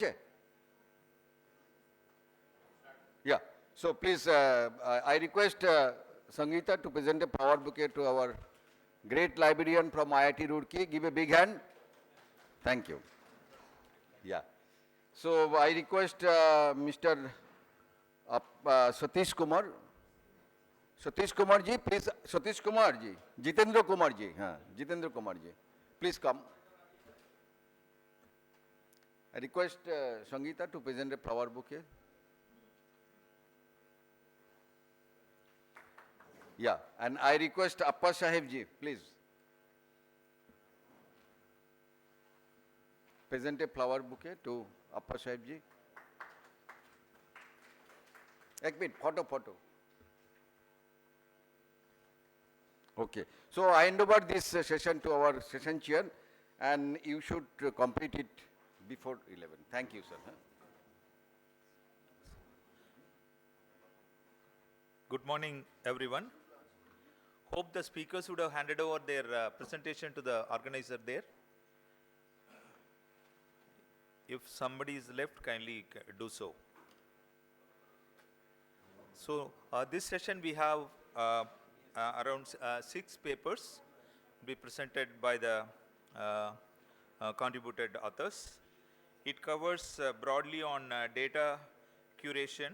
Okay. Yeah. So please, I request Sangeeta to present a flower bouquet to our great librarian from IIT Roorkee. Give a big hand. Thank you. Yeah. So I request Mr. Satish Kumar. Satish Kumar ji, please. Satish Kumar ji. Jitendra Kumar ji. Jitendra Kumar ji. Please come. I request Sangeeta to present a flower bouquet. Yeah, and I request Appa Sahib ji, please. Present a flower bouquet to Appa Sahib ji. Ek minute, photo. Okay, so I hand over this session to our session chair, and you should complete it before 11. Thank you, sir. Good morning, everyone. Hope the speakers would have handed over their presentation to the organizer there. If somebody is left, kindly do so. So this session we have around 6 papers be presented by the contributed authors. It covers broadly on data curation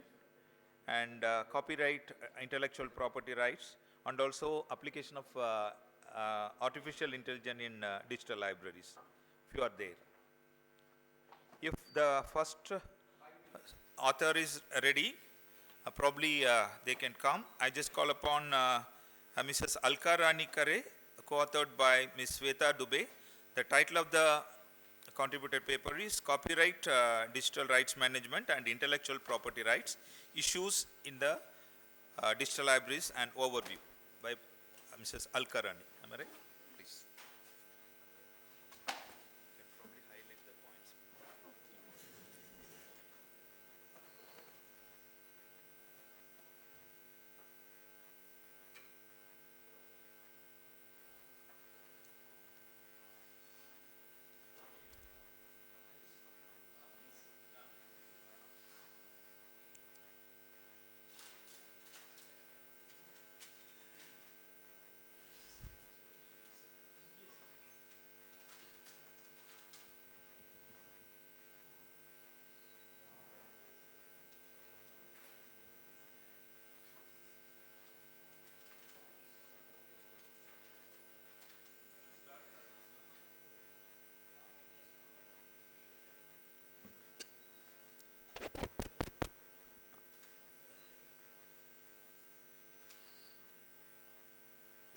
and copyright, intellectual property rights, and also application of artificial intelligence in digital libraries, if you are there. If the first author is ready, probably they can come. I just call upon Mrs. Alka Rani Kare, co-authored by Ms. Sweta Dubey. The title of the contributed paper is Copyright, Digital Rights Management and Intellectual Property Rights, Issues in the Digital Libraries and Overview by Mrs. Alka Rani. Am I right? Please. You can probably highlight the points.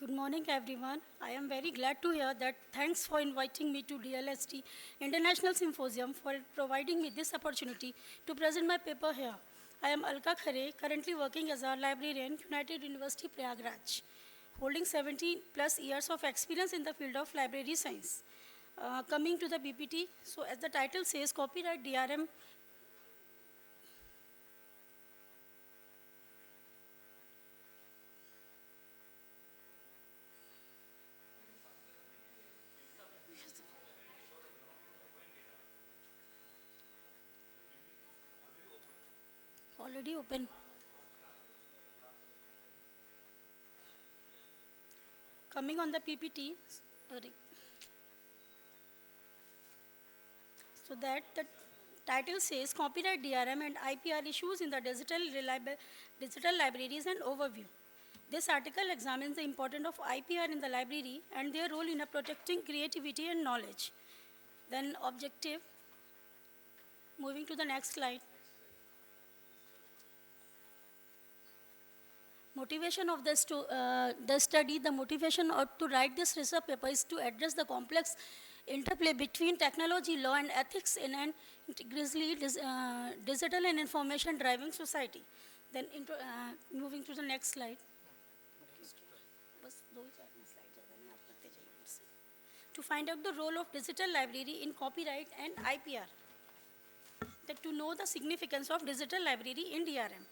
Good morning, everyone. I am very glad to hear that. Thanks for inviting me to DLST International Symposium for providing me this opportunity to present my paper here. I am Alka Khare, currently working as a librarian, United University Prayagraj, holding 70 plus years of experience in the field of library science. Coming to the PPT, so as the title says, copyright DRM already open. Coming on the PPT, sorry. So that the title says copyright DRM and IPR issues in the digital libraries and overview. This article examines the importance of IPR in the library and their role in protecting creativity and knowledge. Then objective, moving to the next slide. Motivation of the study, the motivation to write this research paper is to address the complex interplay between technology, law, and ethics in an increasingly digital and information-driving society. Then moving to the next slide. To find out the role of digital library in copyright and IPR. That to know the significance of digital library in DRM.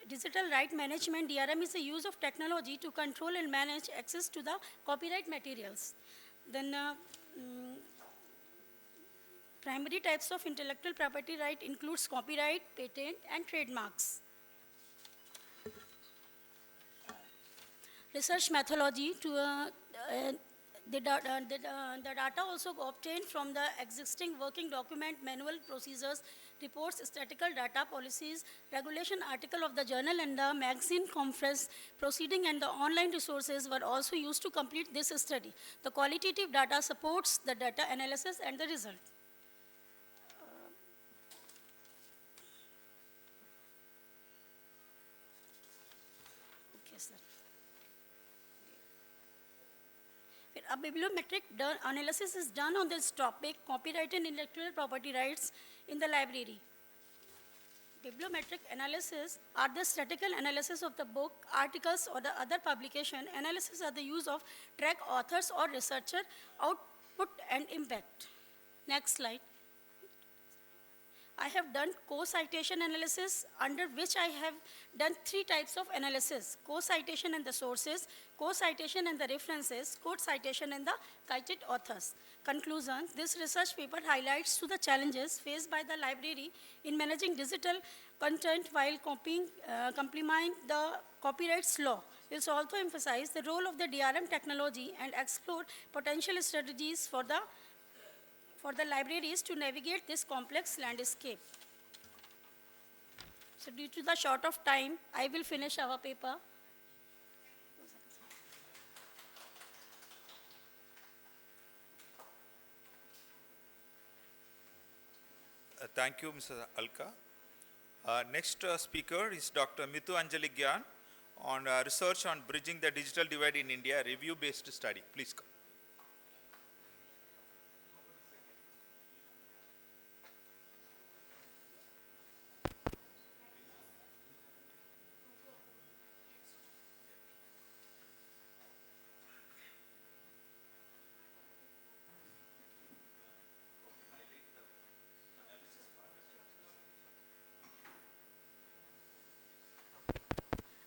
Digital right management, DRM is the use of technology to control and manage access to the copyright materials. Then Primary types of intellectual property right includes copyright, patent, and trademarks. Research methodology the data also obtained from the existing working document, manual procedures, reports, statistical data policies, regulation article of the journal and the magazine conference proceeding and the online resources were also used to complete this study. The qualitative data supports the data analysis and the result. Okay, sir. A bibliometric analysis is done on this topic, copyright and intellectual property rights in the library. Bibliometric analysis are the statistical analysis of the book, articles, or the other publication. Analysis are the use of track authors or researcher, output and impact. Next slide. I have done co-citation analysis, under which I have done 3 types of analysis: co-citation and the sources, co-citation and the references, co-citation and the cited authors. Conclusion: this research paper highlights to the challenges faced by the library in managing digital content while complying the copyrights law. It also emphasizes the role of the DRM technology and explore potential strategies for the libraries to navigate this complex landscape. So due to the short of time, I will finish our paper. Thank you, Mr. Alka. Next speaker is Dr. Mithu Anjali Gyan on research on bridging the digital divide in India, review-based study. Please come.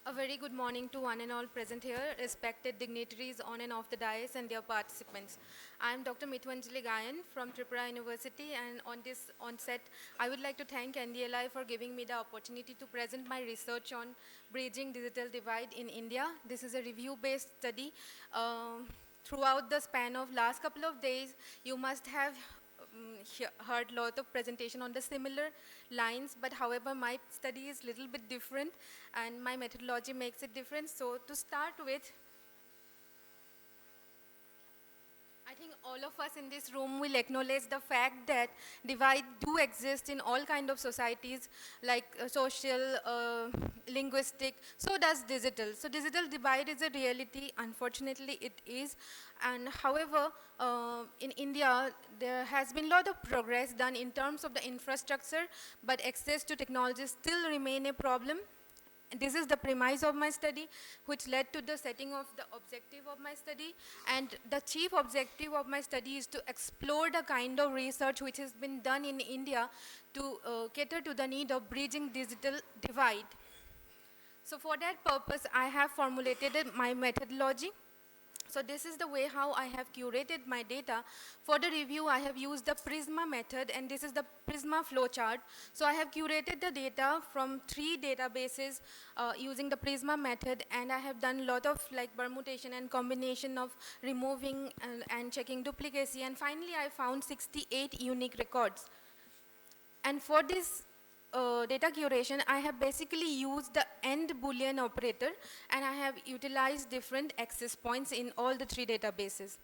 A very good morning to one and all present here, respected dignitaries on and off the dais and their participants. I am Dr. Mithu Anjali Gayan from Tripura University, and on this onset, I would like to thank NDLI for giving me the opportunity to present my research on bridging digital divide in India. This is a review-based study. Throughout the span of last couple of days, you must have heard a lot of presentation on the similar lines, but however my study is a little bit different and my methodology makes it different. So to start with, I think all of us in this room will acknowledge the fact that divide do exist in all kind of societies, like social, linguistic, so does digital. So digital divide is a reality, unfortunately it is. And however, in India, there has been a lot of progress done in terms of the infrastructure, but access to technology still remain a problem. This is the premise of my study, which led to the setting of the objective of my study. And the chief objective of my study is to explore the kind of research which has been done in India to cater to the need of bridging digital divide. So for that purpose, I have formulated my methodology. So this is the way how I have curated my data. For the review, I have used the Prisma method, and this is the Prisma flowchart. So I have curated the data from 3 databases using the Prisma method, and I have done a lot of like permutation and combination of removing and checking duplicacy. And finally, I found 68 unique records. And for this data curation, I have basically used the AND Boolean operator, and I have utilized different access points in all the 3 databases.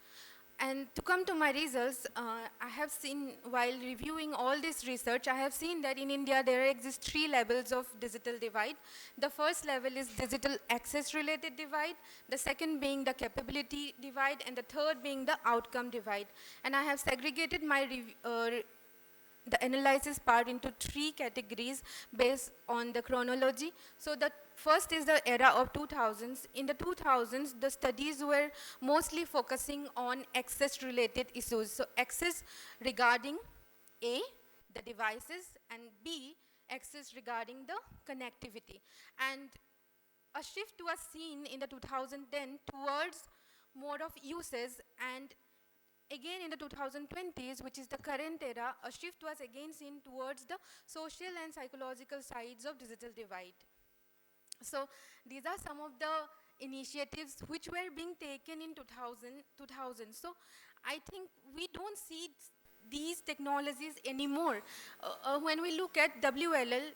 And to come to my results, I have seen, while reviewing all this research, I have seen that in India there exist 3 levels of digital divide. The first level is digital access related divide, the second being the capability divide, and the third being the outcome divide. And I have segregated my the analysis part into 3 categories based on the chronology. So the first is the era of 2000s. In the 2000s, the studies were mostly focusing on access related issues. So access regarding A, the devices, and B, access regarding the connectivity. And a shift was seen in the 2010 towards mode of uses and again in the 2020s, which is the current era, a shift was again seen towards the social and psychological sides of digital divide. So these are some of the initiatives which were being taken in 2000. So I think we don't see these technologies anymore. When we look at WLL,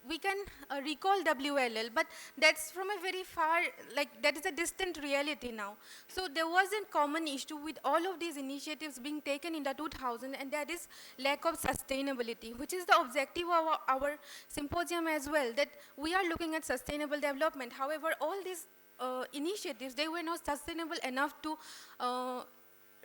we can recall WLL, but that's from a very far, like that is a distant reality now. So there was a common issue with all of these initiatives being taken in the 2000, and that is lack of sustainability, which is the objective of our symposium as well, that we are looking at sustainable development. However, all these initiatives, they were not sustainable enough to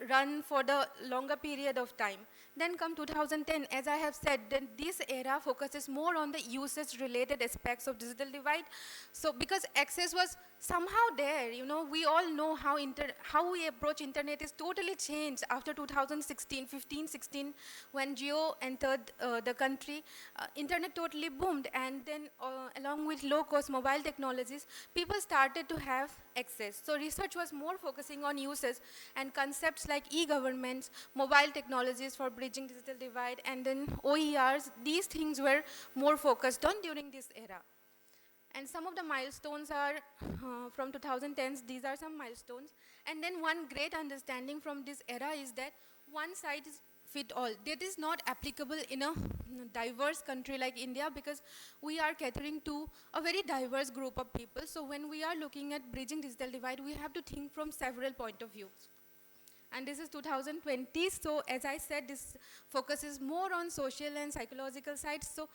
run for the longer period of time. Then come 2010, as I have said, then this era focuses more on the usage related aspects of digital divide. So because access was somehow there, you know, we all know how we approach internet is totally changed after 2016, 15, 16, when Jio entered the country. Internet totally boomed, and then along with low cost mobile technologies, people started to have access. So research was more focusing on uses and concepts like e-governments, mobile technologies for bridging digital divide, and then OERs. These things were more focused on during this era. And some of the milestones are from 2010s, these are some milestones. And then one great understanding from this era is that one size fit all. That is not applicable in a diverse country like India, because we are catering to a very diverse group of people. So when we are looking at bridging digital divide, we have to think from several point of views. And this is 2020, so as I said, this focuses more on social and psychological sides. So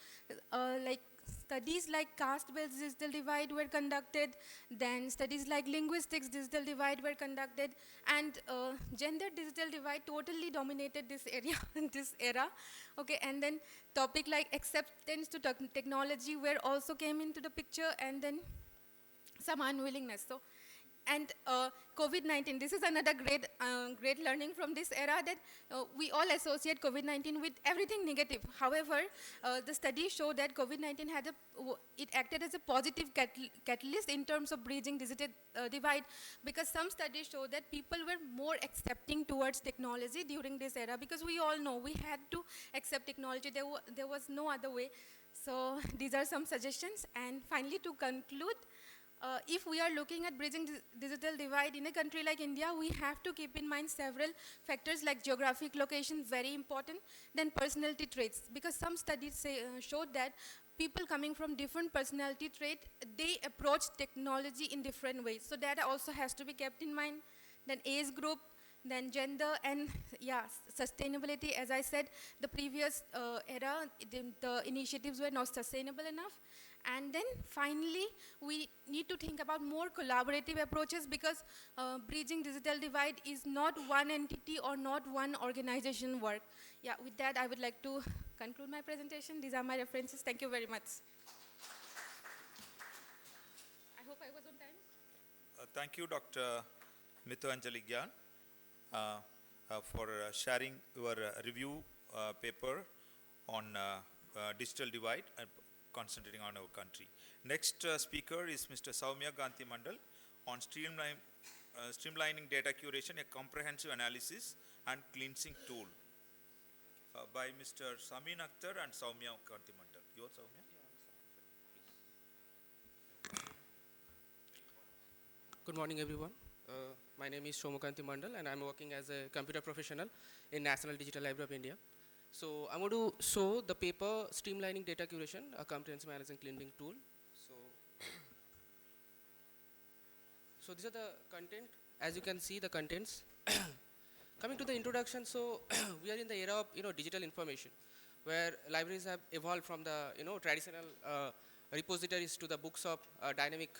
like studies like caste-based digital divide were conducted, then studies like linguistics digital divide were conducted, and gender digital divide totally dominated this area, this era. Okay, and then topic like acceptance to technology were also came into the picture, and then some unwillingness. So, and COVID-19, this is another great learning from this era, that we all associate COVID-19 with everything negative. However, the studies show that COVID-19 it acted as a positive catalyst in terms of bridging digital divide, because some studies show that people were more accepting towards technology during this era, because we all know we had to accept technology. There was no other way. So these are some suggestions. And finally, to conclude, if we are looking at bridging digital divide in a country like India, we have to keep in mind several factors like geographic location, very important, then personality traits, because some studies showed that people coming from different personality trait, they approach technology in different ways. So that also has to be kept in mind. Then age group, then gender, and yeah, sustainability. As I said, the previous era, the initiatives were not sustainable enough. And then finally, we need to think about more collaborative approaches, because bridging digital divide is not one entity or not one organization work. Yeah, with that, I would like to conclude my presentation. These are my references. Thank you very much. I hope I was on time. Thank you, Dr. Mithu Anjali Gyan, for sharing your review paper on digital divide and concentrating on our country. Next speaker is Mr. Soumya Ganti Mandal on streamlining data curation, a comprehensive analysis and cleansing tool, by Mr. Samin Akhtar and Soumya Ganti Mandal. You are Soumya? Good morning, everyone. My name is Somukanti Mandal, and I'm working as a computer professional in National Digital Library of India. So I'm going to show the paper Streamlining Data Curation, a comprehensive analysis and cleansing tool. So these are the content. As you can see, the contents. Coming to the introduction, so we are in the era of digital information, where libraries have evolved from the traditional repositories to the books of dynamic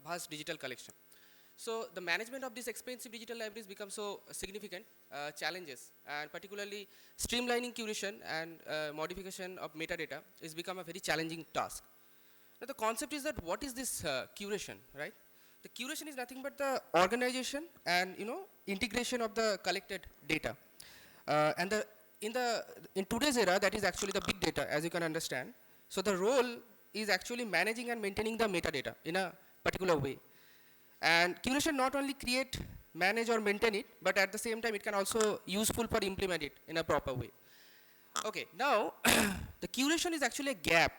vast digital collection. So the management of these expensive digital libraries becomes so significant challenges, and particularly streamlining curation and modification of metadata is become a very challenging task. Now the concept is that what is this curation, right? The curation is nothing but the organization and integration of the collected data. And in today's era, that is actually the big data, as you can understand. So the role is actually managing and maintaining the metadata in a particular way. And curation not only create manage or maintain it, but at the same time it can also useful for implement it in a proper way. Okay, now the curation is actually a gap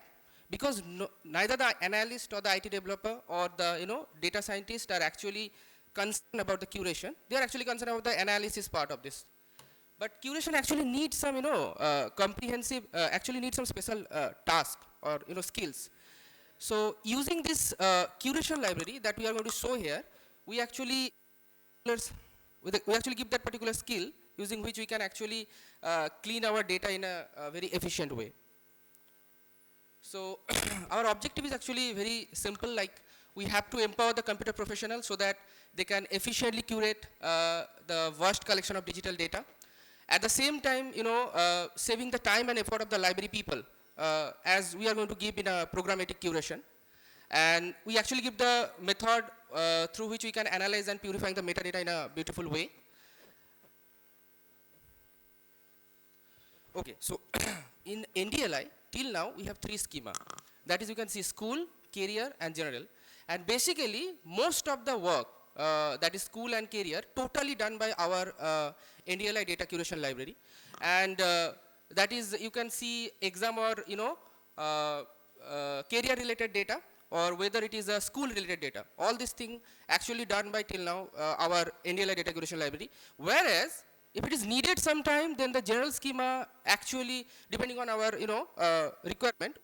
because neither the analyst or the IT developer or the data scientist are actually concerned about the curation. They are actually concerned about the analysis part of this. But curation actually needs some comprehensive, actually needs some special task or skills. So using this curation library that we are going to show here, we actually give that particular skill using which we can actually clean our data in a very efficient way. So our objective is actually very simple, like we have to empower the computer professionals so that they can efficiently curate the vast collection of digital data. At the same time, saving the time and effort of the library people, as we are going to give in a programmatic curation. And we actually give the method through which we can analyze and purifying the metadata in a beautiful way. Okay, so in NDLI, till now we have 3 schema. That is, you can see school, career, and general. And basically, most of the work, that is school and career, totally done by our NDLI data curation library. And that is, you can see exam or, career related data, or whether it is a school related data. All these things actually done by till now our NDLI data curation library. Whereas, if it is needed sometime, then the general schema actually, depending on our requirement,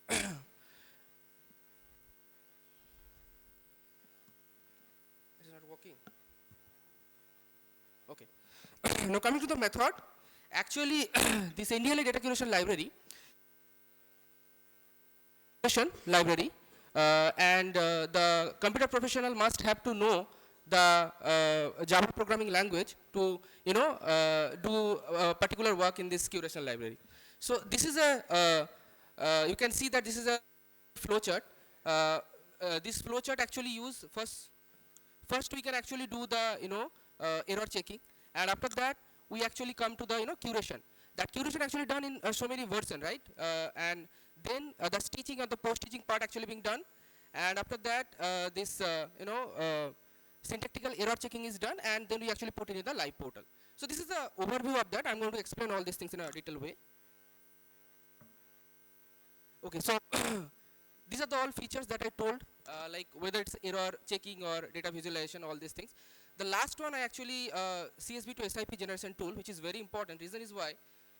it is not working. Okay. Now coming to the method, actually this NDLI data curation library, and the computer professional must have to know the Java programming language to do particular work in this curation library. So this is a you can see that this is a flowchart. This flowchart actually use first we can actually do the error checking, and after that we actually come to the curation. That curation actually done in so many versions, right? And then the stitching and the post stitching part actually being done, and after that this syntactical error checking is done, and then we actually put it in the live portal. So this is the overview of that. I'm going to explain all these things in a detailed way. Okay, so these are the all features that I told, like whether it's error checking or data visualization, all these things. The last one I actually CSV to SIP generation tool, which is very important. Reason is why,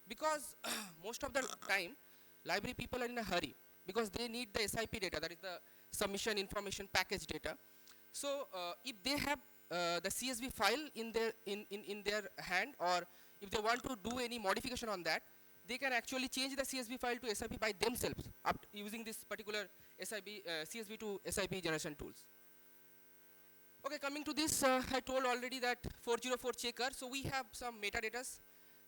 because most of the time library people are in a hurry because they need the SIP data, that is the submission information package data. So if they have the CSV file in their hand, or if they want to do any modification on that, they can actually change the CSV file to SIP by themselves using this particular CSV to SIP generation tools. Okay, coming to this, I told already that 404 checker. So we have some metadata.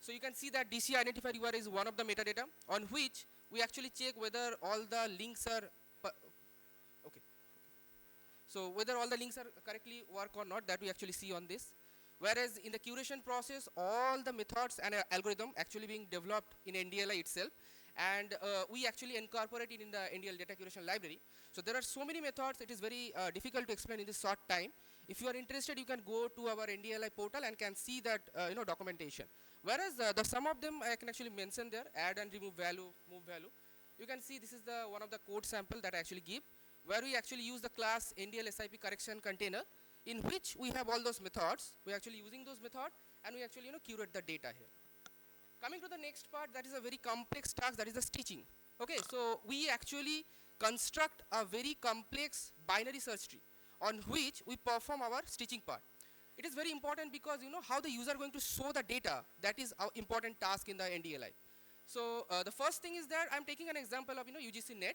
So you can see that DC identifier URI is one of the metadata on which we actually check whether all the links are okay. So whether all the links are correctly work or not, that we actually see on this. Whereas in the curation process, all the methods and algorithm actually being developed in NDLI itself, and we actually incorporate it in the NDL data curation library. So there are so many methods, it is very difficult to explain in this short time. If you are interested, you can go to our NDLI portal and can see that documentation. Whereas the some of them I can actually mention there, add and remove value, move value. You can see this is the one of the code sample that I actually give, where we actually use the class NDL SIP correction container, in which we have all those methods. We're actually using those methods, and we actually curate the data here. Coming to the next part, that is a very complex task, that is the stitching. Okay, so we actually construct a very complex binary search tree on which we perform our stitching part. It is very important because how the user going to show the data, that is our important task in the NDLI. So the first thing is that I'm taking an example of UGC net.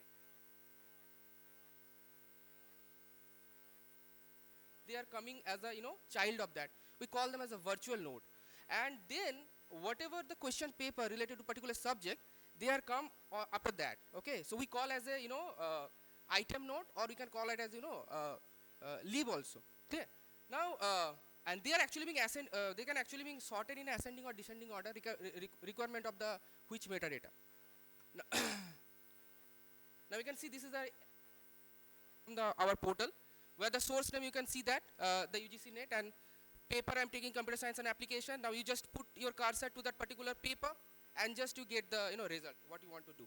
They are coming as a child of that. We call them as a virtual node, and then whatever the question paper related to particular subject, they are come after that. Okay, so we call as a item node, or we can call it as lib also. Okay, now and they are actually being they can actually being sorted in ascending or descending order requirement of the which metadata. Now we can see this is from our portal, where the source name you can see that, the UGC net, and paper I'm taking computer science and application. Now you just put your cursor to that particular paper and just you get the result, what you want to do.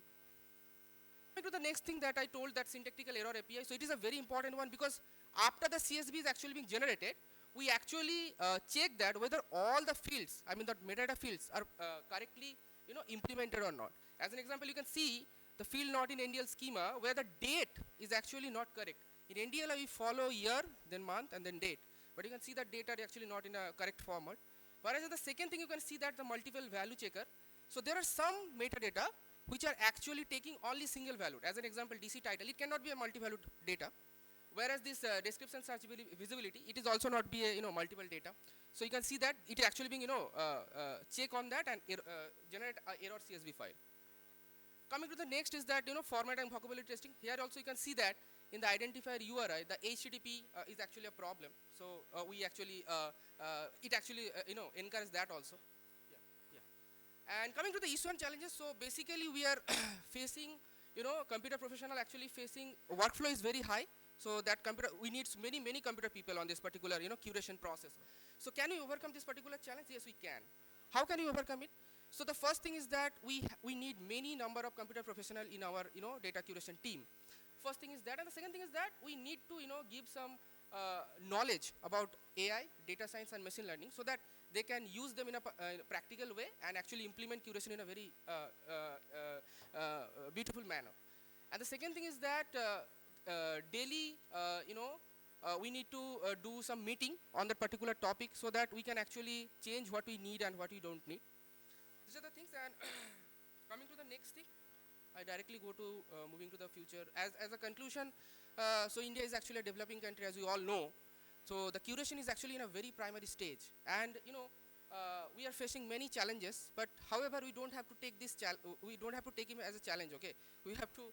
Coming to the next thing that I told, that syntactical error API. So it is a very important one because after the CSV is actually being generated, we actually check that whether all the fields, I mean the metadata fields are correctly implemented or not. As an example, you can see the field not in NDL schema where the date is actually not correct. In NDL we follow year, then month, and then date. But you can see that data are actually not in a correct format. Whereas in the second thing you can see that the multiple value checker. So there are some metadata which are actually taking only single value. As an example, DC title, it cannot be a multi-valued data. Whereas this description search visibility, it is also not be a multiple data. So you can see that it is actually being check on that and generate a error CSV file. Coming to the next is that format and vocabulary testing. Here also you can see that in the identifier URI, the HTTP is actually a problem. So we actually it actually encourages that also. And coming to the issue and challenges, so basically we are facing, computer professional actually facing workflow is very high. So that we need many computer people on this particular, curation process. So can we overcome this particular challenge? Yes, we can. How can we overcome it? So the first thing is that we need many number of computer professional in our, data curation team. First thing is that, and the second thing is that we need to, give some knowledge about AI, data science, and machine learning, so that they can use them in a practical way and actually implement curation in a very beautiful manner. And the second thing is that daily, we need to do some meeting on that particular topic so that we can actually change what we need and what we don't need. These are the things. And coming to the next thing, I directly go to moving to the future. As a conclusion, so India is actually a developing country, as we all know. So the curation is actually in a very primary stage, and we are facing many challenges. But however, we don't have to take this we don't have to take it as a challenge. Okay, we have to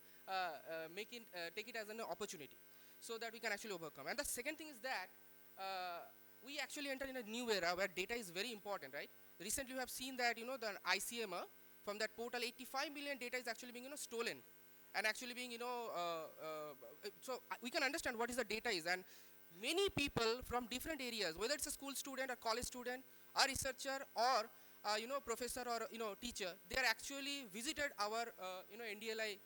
take it as an opportunity, so that we can actually overcome. And the second thing is that we actually enter in a new era where data is very important, right? Recently, we have seen that the ICMR from that portal, 85 million data is actually being stolen, and actually being so we can understand what is the data is. And many people from different areas, whether it's a school student, a college student, a researcher, or professor or teacher, they are actually visited our NDLI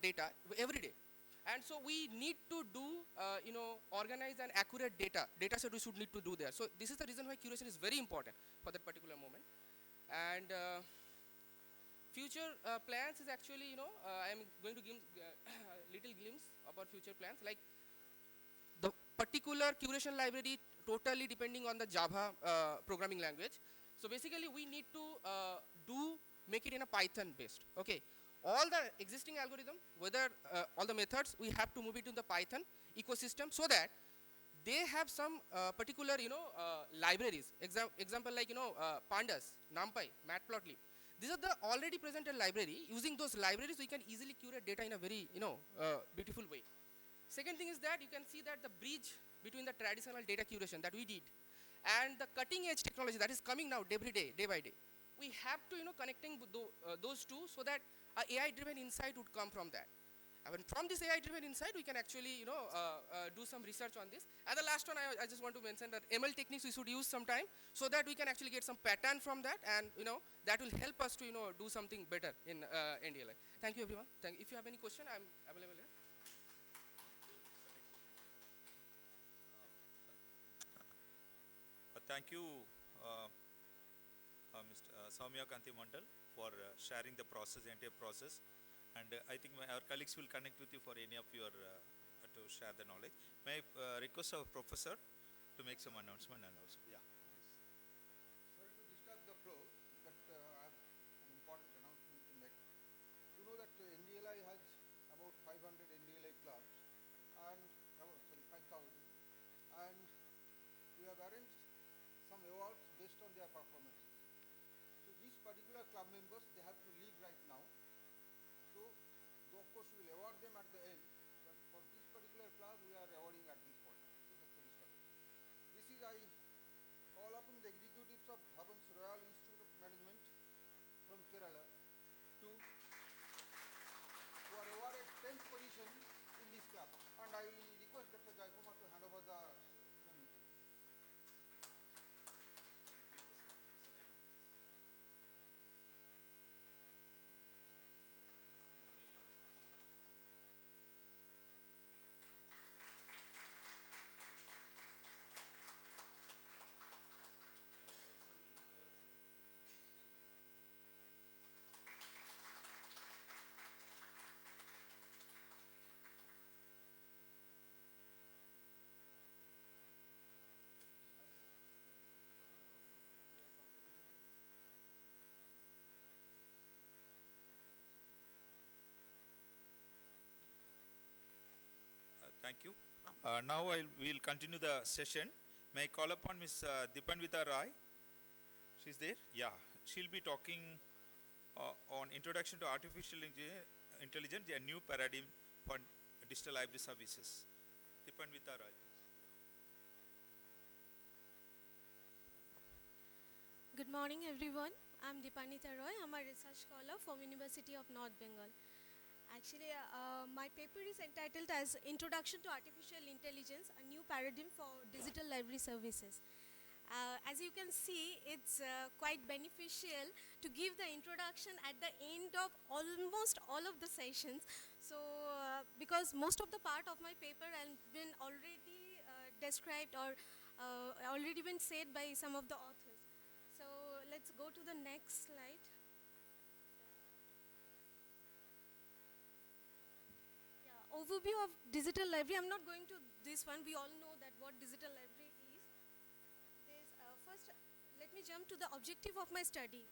data every day. And so we need to do organized and accurate data set we should need to do there. So this is the reason why curation is very important for that particular moment. And future plans is actually, I am going to give a little glimpse of our future plans. Like the particular curation library totally depending on the Java programming language. So basically we need to make it in a Python based. Okay, all the existing algorithm, whether all the methods, we have to move it to the Python ecosystem so that they have some particular libraries. Example like pandas, numpy, matplotlib. These are the already presented library. Using those libraries, we can easily curate data in a very beautiful way. Second thing is that you can see that the bridge between the traditional data curation that we did and the cutting edge technology that is coming now every day, day by day. We have to connecting those two so that AI driven insight would come from that. And from this AI driven insight, we can actually do some research on this. And the last one, I just want to mention that ML techniques we should use sometime so that we can actually get some pattern from that, and that will help us to do something better in NDLI. Thank you, everyone. If you have any question, I'm available here. Thank you, Mr. Soumya Kanti Mandal, for sharing the process, entire process. And I think our colleagues will connect with you for any of your, to share the knowledge. May I request our professor to make some announcement and also, yeah. Sorry to disturb the flow, but I have an important announcement to make. You know that NDLI has about 500 NDLI clubs and, 5,000, and we have arranged some awards based on their performances. So these particular club members, they have to leave right now. So of course we will award them at the end, but for this particular club we are awarding at this point. So that's the list of it. This is, I call upon the executives of Bhavan's Royal Institute of Management from Kerala who are awarded 10th position in this club. And I request Dr. Jaikumar Thank you. Now we'll continue the session. May I call upon Ms. Dipanvita Rai? She's there? Yeah. She'll be talking on Introduction to Artificial Intelligence, a new paradigm for digital library services. Dipanvita Rai. Good morning, everyone. I'm Dipanita Roy. I'm a research scholar from University of North Bengal. Actually, my paper is entitled as Introduction to Artificial Intelligence, a new paradigm for digital library services. As you can see, it's quite beneficial to give the introduction at the end of almost all of the sessions. So, because most of the part of my paper has been already described or already been said by some of the authors. So, let's go to the next slide. Yeah, overview of digital library. I'm not going to this one. We all know that what digital library is. First, let me jump to the objective of my study.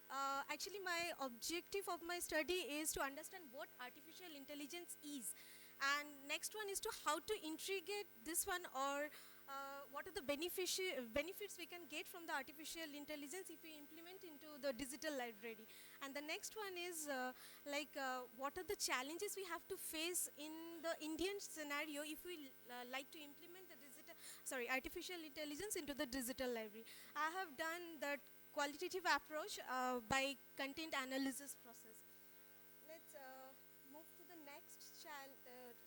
Actually, my objective of my study is to understand what artificial intelligence is. And next one is to how to integrate this one, or what are the benefits we can get from the artificial intelligence if we implement into the digital library. And the next one is what are the challenges we have to face in the Indian scenario if we like to implement the artificial intelligence into the digital library. I have done that qualitative approach by content analysis process. Let's move to the next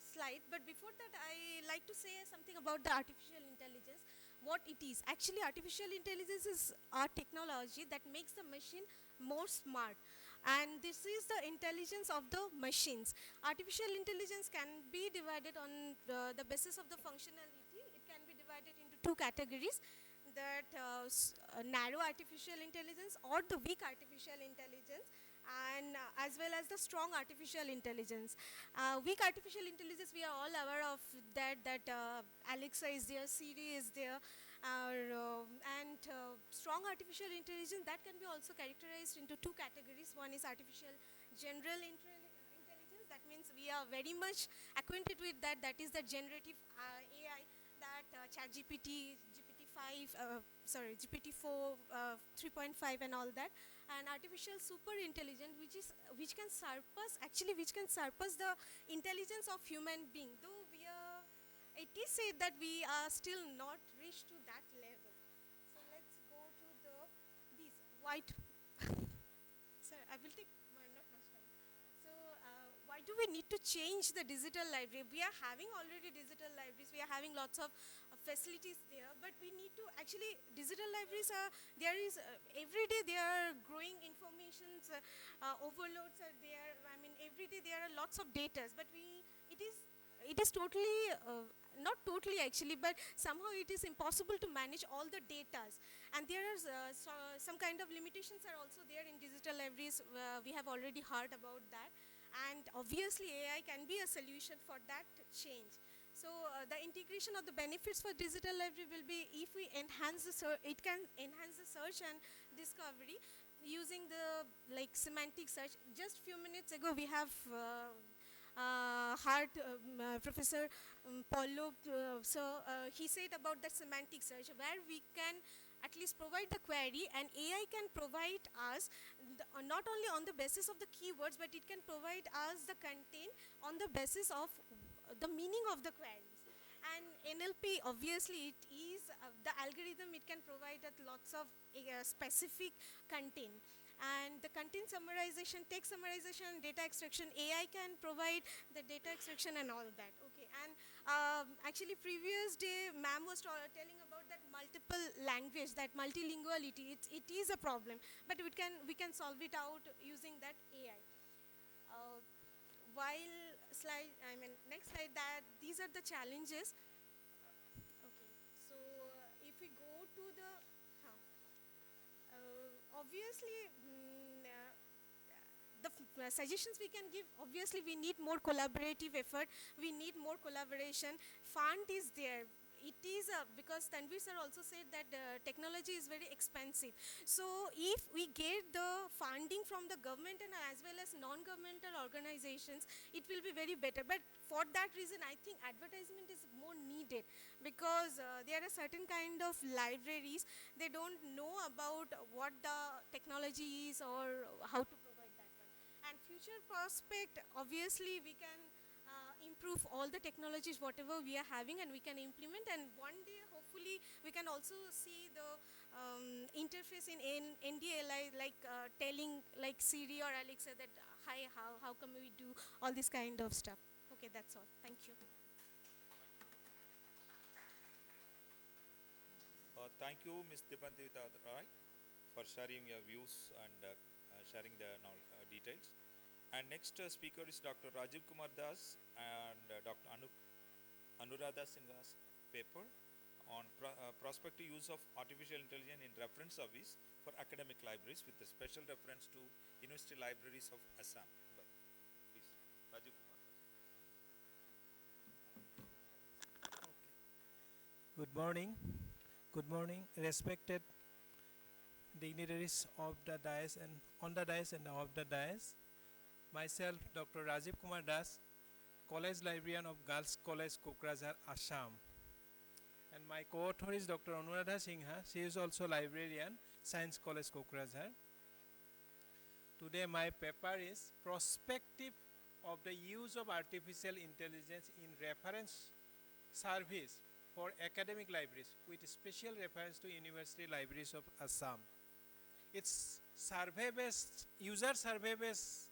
slide. But before that, I like to say something about the artificial intelligence, what it is. Actually, artificial intelligence is a technology that makes the machine more smart. And this is the intelligence of the machines. Artificial intelligence can be divided on the basis of the functionality. It can be divided into two categories, that narrow artificial intelligence or the weak artificial intelligence, and as well as the strong artificial intelligence. Weak artificial intelligence, we are all aware of that Alexa is there, Siri is there, and strong artificial intelligence, that can be also characterized into two categories. One is artificial general intelligence, that means we are very much acquainted with that is the generative AI, that ChatGPT, GPT-4, 3.5 and all that. And artificial super intelligence, which can surpass the intelligence of human being, though it is said that we are still not reached to that level. So let's go to these white. Sir, I will take not much time. So why do we need to change the digital library? We are having already digital libraries. We are having lots of facilities there, but we need to actually, digital libraries are, there is every day there are growing informations, overloads are there. I mean, every day there are lots of data, but it is totally, not totally actually, but somehow it is impossible to manage all the data. And there are some kind of limitations are also there in digital libraries. We have already heard about that. And obviously AI can be a solution for that change. So the integration of the benefits for digital library will be if we enhance the it can enhance the search and discovery using the semantic search. Just few minutes ago we have heard Professor Paulo, he said about the semantic search, where we can at least provide the query and AI can provide us not only on the basis of the keywords, but it can provide us the content on the basis of the meaning of the queries. And NLP, obviously, it is the algorithm, it can provide us lots of specific content. And the content summarization, text summarization, and data extraction, AI can provide the data extraction and all that. Okay, and actually previous day, ma'am was telling about that multiple language, that multilinguality. It is a problem, but we can solve it out using that AI. Next slide, that these are the challenges. Okay, so if we go to the, obviously, the suggestions we can give, obviously we need more collaborative effort, we need more collaboration. Fund is there. it is because Tanvir sir also said that technology is very expensive. So if we get the funding from the government and as well as non-governmental organizations, it will be very better. But for that reason, I think advertisement is more needed, because there are certain kind of libraries, they don't know about what the technology is or how to provide that one. And future prospect, obviously we can improve all the technologies whatever we are having, and we can implement, and one day hopefully we can also see the interface in NDLI, like telling like Siri or Alexa that hi, how come we do all this kind of stuff. Okay, that's all. Thank you. Thank you, Ms. Dipantita Roy, for sharing your views and sharing the details. And next speaker is Dr. Rajiv Kumar Das and Dr. Anuradha Sinha's paper on prospective use of artificial intelligence in reference service for academic libraries with a special reference to University Libraries of Assam. Please, Rajiv Kumar Das. Good morning. Good morning, respected dignitaries of the dais and on the dais and off the dais. Myself, Dr. Rajiv Kumar Das, College Librarian of Girls College, Kokrajhar, Assam. And my co-author is Dr. Anuradha Sinha. She is also librarian, Science College, Kokrajhar. Today my paper is Prospective of the Use of Artificial Intelligence in Reference Service for Academic Libraries, with special reference to University Libraries of Assam. It's survey-based, user survey-based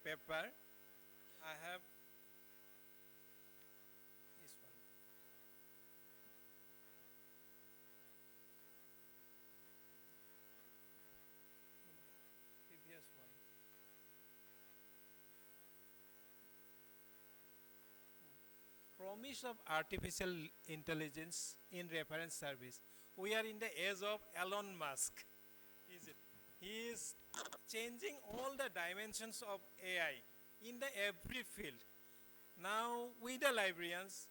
paper. I have this one. Previous one. Promise of artificial intelligence in reference service. We are in the age of Elon Musk. Is it? He is changing all the dimensions of AI in the every field. Now, we the librarians,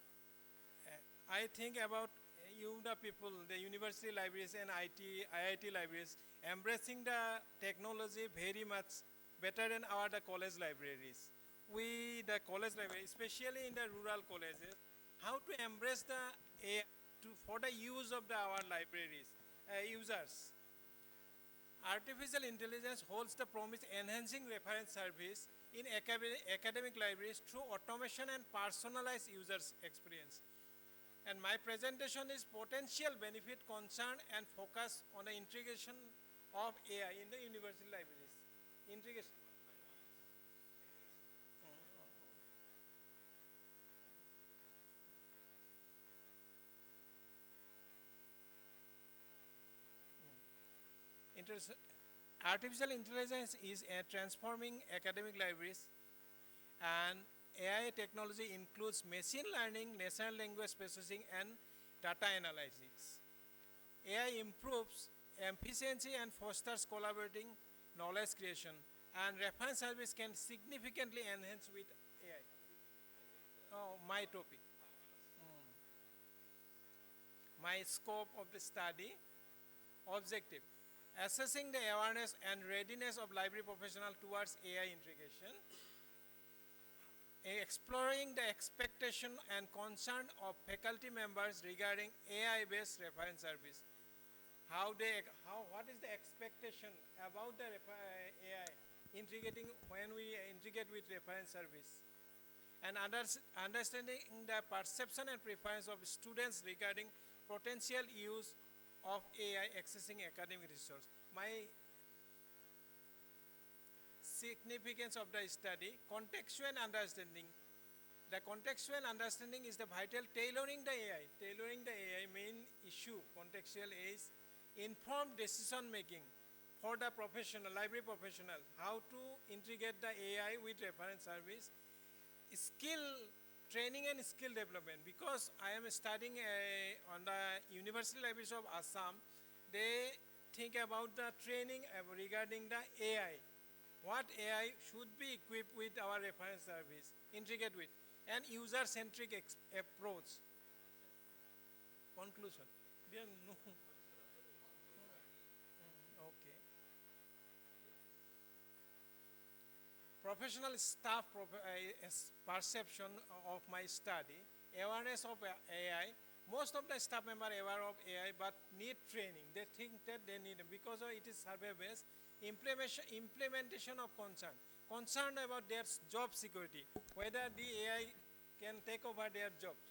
I think about you the people, the university libraries and IIT libraries, embracing the technology very much better than the college libraries. We, the college library, especially in the rural colleges, how to embrace the AI for the use of our libraries, users. Artificial intelligence holds the promise enhancing reference service in academic libraries through automation and personalized users experience. And my presentation is potential benefit, concern and focus on the integration of AI in the university libraries. Integration. Artificial intelligence is transforming academic libraries, and AI technology includes machine learning, natural language processing, and data analytics. AI improves efficiency and fosters collaborating knowledge creation, and reference service can significantly enhance with AI. Oh, my topic. My scope of the study, objective. Assessing the awareness and readiness of library professionals towards AI integration, exploring the expectation and concern of faculty members regarding AI-based reference service. What is the expectation about the AI integrating when we integrate with reference service, and understanding the perception and preference of students regarding potential use of AI accessing academic resource. My significance of the study, contextual understanding. The contextual understanding is the vital tailoring the AI. Tailoring the AI main issue, contextual is informed decision making for the professional, library professional, how to integrate the AI with reference service, skill training and skill development. Because I am studying on the University Libraries of Assam, they think about the training regarding the AI. What AI should be equipped with our reference service, integrate with, and user-centric approach. conclusion. There no. Okay. Professional staff perception of my study, awareness of AI. Most of the staff members are aware of AI but need training. They think that they need, because of it is survey based, implementation of concern about their job security, whether the AI can take over their jobs.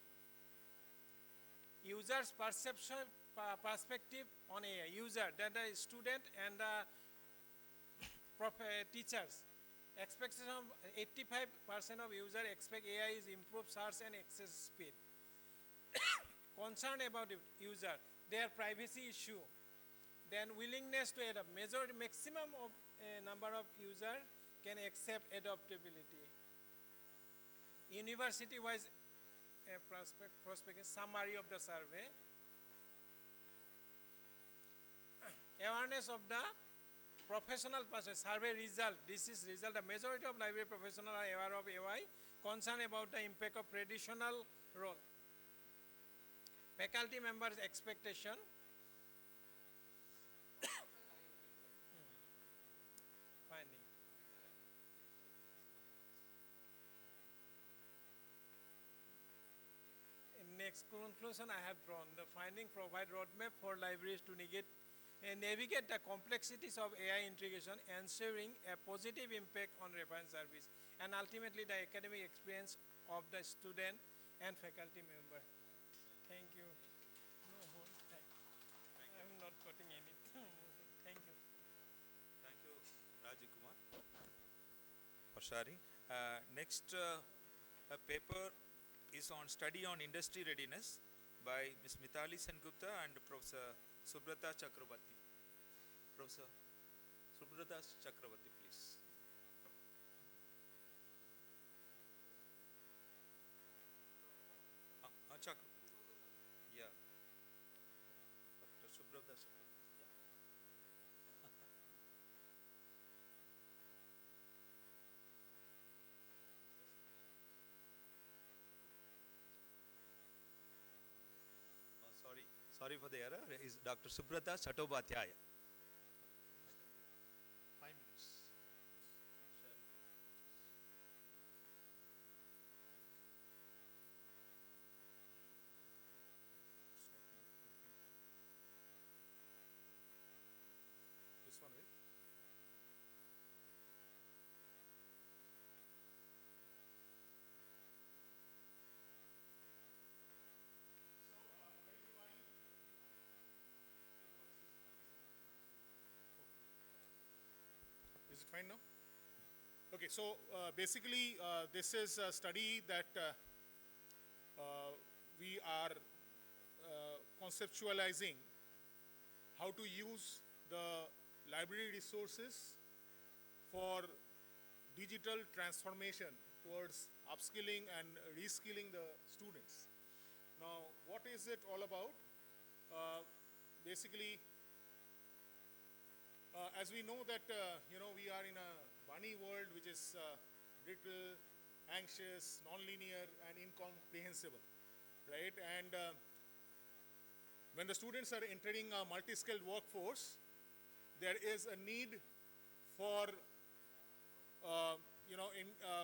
Users perception perspective on AI, user, that the student and the teachers. Expectation of 85% of users expect AI is improve search and access speed. Concern about the user, their privacy issue, then willingness to adopt. Maximum of number of users can accept adaptability. University-wise prospect summary of the survey. Awareness of the professional person, survey result. This is result. The majority of library professionals are aware of AI. Concern about the impact of traditional role. Faculty members' expectation. Finding. In next conclusion I have drawn, the finding provide roadmap for libraries to navigate the complexities of AI integration, ensuring a positive impact on reference service and ultimately the academic experience of the student and faculty member. Thank you. No whole time. I am not putting anything. Thank you. Thank you, Rajiv Kumar, for sharing. Next paper is on study on industry readiness by Ms. Mithali Sengupta and Professor Subrata Chakrabarti. Professor Subrata Chakrabarti, please. Chakrabarti. Yeah. Dr. Subrata Chakrabarti. Yeah. Sorry for the error. Is Dr. Subrata Chattopadhyaya. 5 minutes. This one, right? Is it fine now? Okay, so basically this is a study that we are conceptualizing how to use the library resources for digital transformation towards upskilling and reskilling the students. Now, what is it all about? Basically, as we know that we are in a bunny world which is brittle, anxious, non-linear, and incomprehensible, right? And when the students are entering a multi-skilled workforce, there is a need for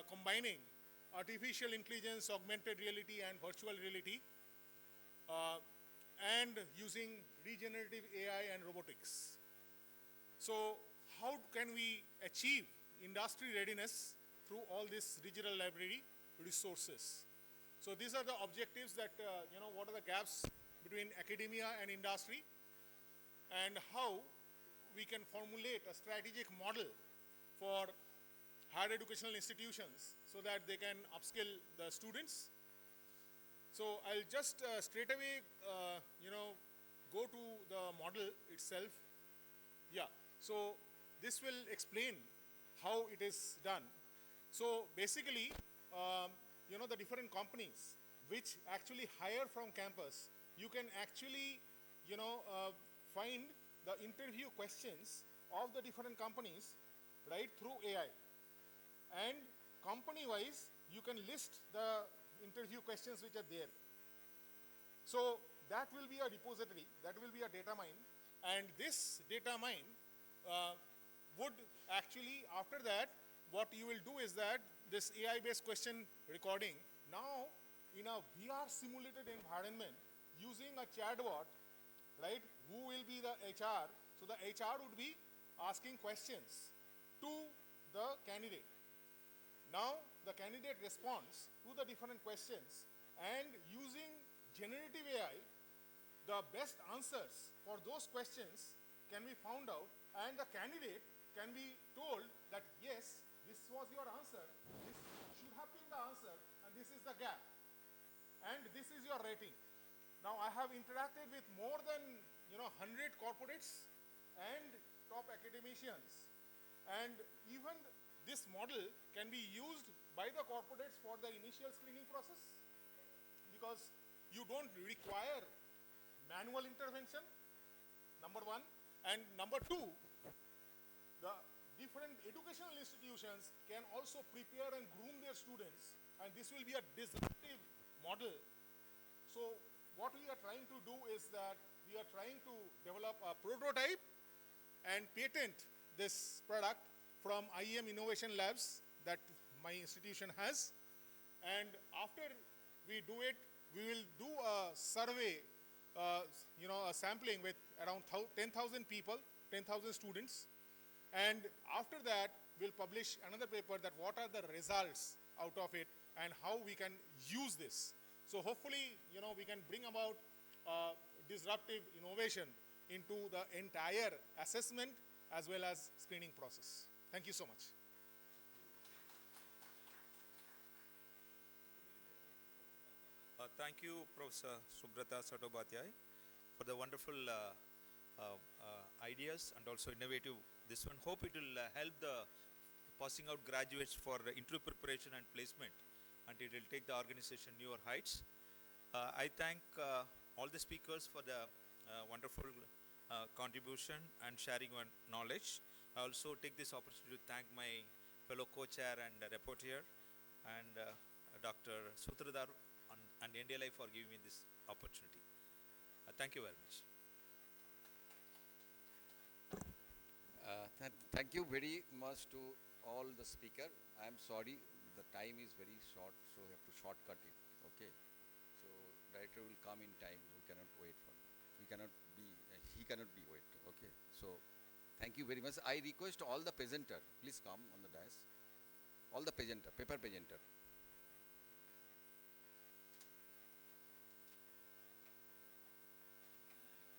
combining artificial intelligence, augmented reality, and virtual reality, and using regenerative AI and robotics. So how can we achieve industry readiness through all these digital library resources? So these are the objectives that, what are the gaps between academia and industry, and how we can formulate a strategic model for higher educational institutions so that they can upskill the students. So I'll just straight away, go to the model itself. Yeah, so this will explain how it is done. So basically, the different companies which actually hire from campus, you can actually, find the interview questions of the different companies, right, through AI. And company-wise, you can list the interview questions which are there. So that will be a repository, that will be a data mine, and this data mine would actually, after that, what you will do is that this AI-based question recording, now in a VR simulated environment, using a chatbot, right, who will be the HR, so the HR would be asking questions to the candidate. Now, the candidate responds to the different questions, and using generative AI, the best answers for those questions can be found out, and the candidate can be told that, yes, this was your answer, this should have been the answer, and this is the gap, and this is your rating. Now, I have interacted with more than 100 corporates and top academicians, and even this model can be used by the corporates for the initial screening process, because you don't require manual intervention, number one. And number two, the different educational institutions can also prepare and groom their students, and this will be a disruptive model. So what we are trying to do is that we are trying to develop a prototype and patent this product from IEM Innovation Labs that my institution has. And after we do it, we will do a survey, a sampling with around 10,000 people, 10,000 students. And after that, we'll publish another paper that what are the results out of it and how we can use this. So hopefully, we can bring about disruptive innovation into the entire assessment as well as screening process. Thank you so much. Thank you, Professor Subrata Chattopadhyay, for the wonderful ideas and also innovative this one. Hope it will help the passing out graduates for interview preparation and placement, and it will take the organization newer heights. I thank all the speakers for the wonderful contribution and sharing your knowledge. I also take this opportunity to thank my fellow co-chair and reporter and Dr. Sutradhar and NDLI for giving me this opportunity. Thank you very much. Thank you very much to all the speaker. I am sorry, the time is very short, so we have to shortcut it. Okay. So director will come in time. We cannot wait for. We cannot be. He cannot be wait. Okay. So thank you very much. I request all the presenter, please come on the dais. All the presenter, paper presenter.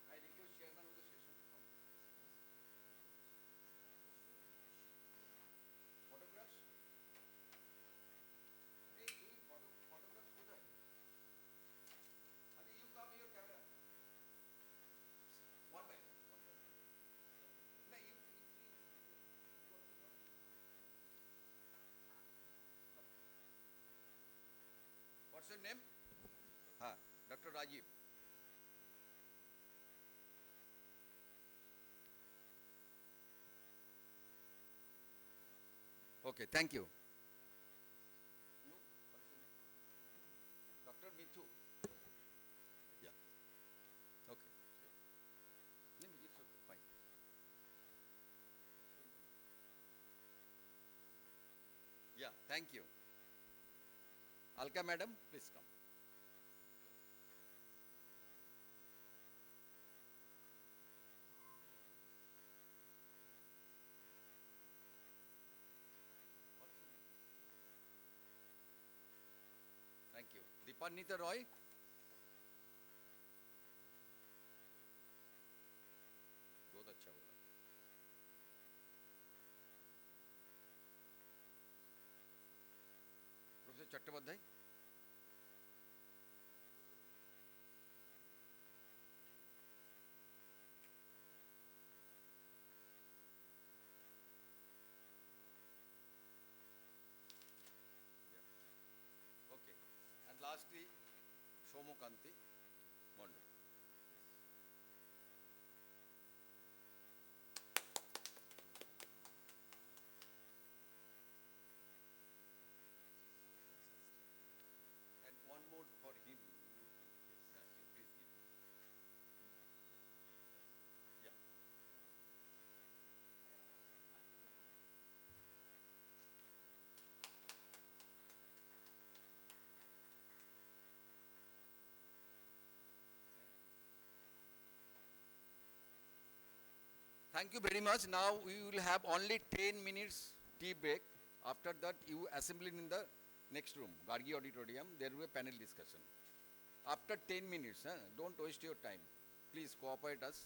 I request chairman of the session. Photographs? Hey, doing photographs today? Adi, you come here, camera. One by one. No, you three. You also come. No. What's your name? Dr. Rajiv. Okay, thank you. You, what's your name? Dr. Mithu. Yeah. Okay, sure. No, it's okay, fine. Yeah, thank you. Alka madam, please come. What's your name? Thank you. Dipanita Roy. बहुत अच्छा बोला. Professor Chattopadhyay. Yeah. Okay. And lastly, Shomokanti Mondal. And one more for him. Yeah, you please give. Thank you very much. Now we will have only 10 minutes tea break. After that, you assemble in the next room, Gargi Auditorium. There will be a panel discussion. After 10 minutes, don't waste your time. Please cooperate us.